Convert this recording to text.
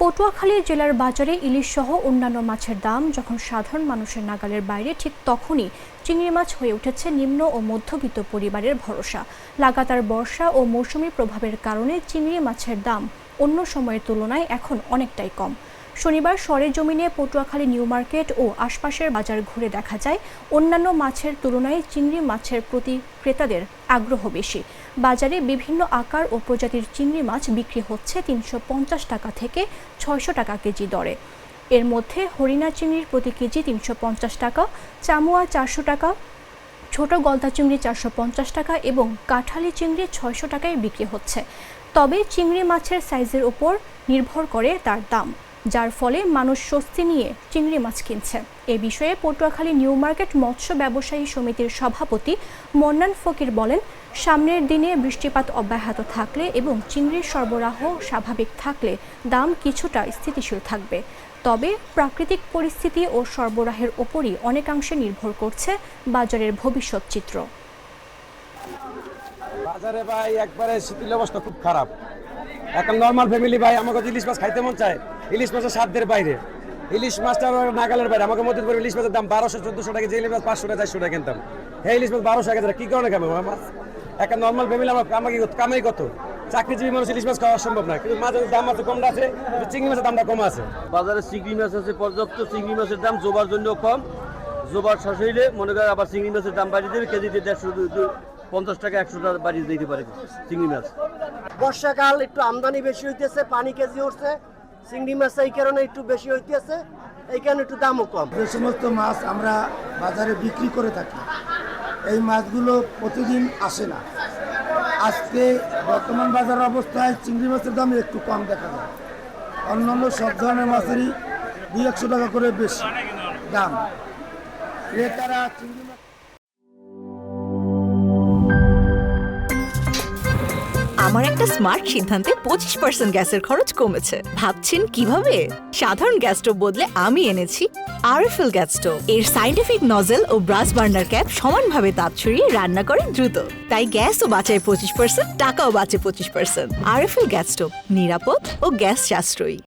পটুয়াখালী জেলার বাজারে ইলিশ সহ অন্যান্য মাছের দাম যখন সাধারণ মানুষের নাগালের বাইরে, ঠিক তখনই চিংড়ি মাছ হয়ে উঠেছে নিম্ন ও মধ্যবিত্ত পরিবারের ভরসা। লাগাতার বর্ষা ও মৌসুমী প্রভাবের কারণে চিংড়ি মাছের দাম অন্য সময়ের তুলনায় এখন অনেকটাই কম। শনিবার সরেজমিনে পটুয়াখালী নিউ মার্কেট ও আশপাশের বাজার ঘুরে দেখা যায় অন্যান্য মাছের তুলনায় চিংড়ি মাছের প্রতি ক্রেতাদের আগ্রহ বেশি। বাজারে বিভিন্ন আকার ও প্রজাতির চিংড়ি মাছ বিক্রি হচ্ছে ৩৫০ টাকা থেকে ৬০০ টাকা কেজি দরে। এর মধ্যে হরিণা চিংড়ির প্রতি কেজি ৩৫০ টাকা, চামুয়া ৪০০ টাকা, ছোট গলদা চিংড়ি ৪৫০ টাকা এবং কাঁঠালি চিংড়ি ৬০০ টাকায় বিক্রি হচ্ছে। তবে চিংড়ি মাছের সাইজের উপর নির্ভর করে তার দাম, যার ফলে মানুষ স্বস্তি নিয়ে চিংড়ি মাছ কিনছে। এ বিষয়ে পটুয়াখালী নিউ মার্কেট মৎস্য ব্যবসায়ী সমিতির সভাপতি মন্নান ফকির বলেন, সামনের দিনে বৃষ্টিপাত অব্যাহত থাকলে এবং চিংড়ির সরবরাহ স্বাভাবিক থাকলে দাম কিছুটা স্থিতিশীল থাকবে। তবে প্রাকৃতিক পরিস্থিতি ও সরবরাহের ওপরই অনেকাংশে নির্ভর করছে বাজারের ভবিষ্যৎ চিত্র। বাজারে ভাই একবারে শীতল অবস্থা খুব খারাপ। এখন নর্মাল ফ্যামিলি ভাই আমাকে ইলিশ মাছ খাইতে মন চায়, ইলিশ মাছের সাধ্যের বাইরে, ইলিশ মাছটা নাগালের বাইরে। আমাকে মধ্যে ইলিশ মাছের দাম ১২০০-১৪০০ টাকা, যে ইলিশ মাছ ৫০০ টাকা ৪০০ টাকা কিনতাম, হ্যাঁ ইলিশ মাছ ১২০০ টাকা। কি কারণে খাবো মাছ? একটা নর্মাল ফ্যামিলি আমাকে কামাই কত? চাকরিজীবী মানুষ ইলিশ মাছ খাওয়া সম্ভব না, কিন্তু মাছের দাম আছে কম আছে, চিংড়ি মাছের দামটা কম আছে। বাজারে চিংড়ি মাছ আছে পর্যাপ্ত, চিংড়ি মাছের দাম জোবার জন্য কম, জোবার শেষ হইলে মনে করেন আবার চিংড়ি মাছের দাম বাড়িয়ে দেবে, কেজিতে ১৫০ টাকা ১০০ টাকা বাড়িয়ে দিতে পারে চিংড়ি মাছ। বর্ষাকাল একটু আমদানি বেশি হইতেছে, পানি কেজি উঠছে, চিংড়ি মাছ এই কারণে একটু বেশি হইতেছে, এই কারণে একটু দামও কম। যে সমস্ত মাছ আমরা বাজারে বিক্রি করে থাকি, এই মাছগুলো প্রতিদিন আসে না। আজকে বর্তমান বাজার অবস্থায় চিংড়ি মাছের দাম একটু কম দেখা যায়। অন্যান্য সব ধরনের মাছেরই ২০০ টাকা করে বেশি দাম। ক্রেতারা চিংড়ি মাছ আমার একটা স্মার্ট সিদ্ধান্তে 25% গ্যাসের খরচ কমেছে। ভাবছেন কিভাবে? সাধারণ গ্যাস স্টোভ বদলে আমি এনেছি আরএফএল গ্যাস স্টোভ। এর সাইন্টিফিক নজল ও ব্রাস বার্নার ক্যাপ সমানভাবে তাপ ছড়িয়ে রান্না করে দ্রুত, তাই গ্যাসও বাঁচায় 25%, টাকাও বাঁচে 25%। আরএফএল গ্যাস স্টোভ নিরাপদ ও গ্যাস সাশ্রয়ী।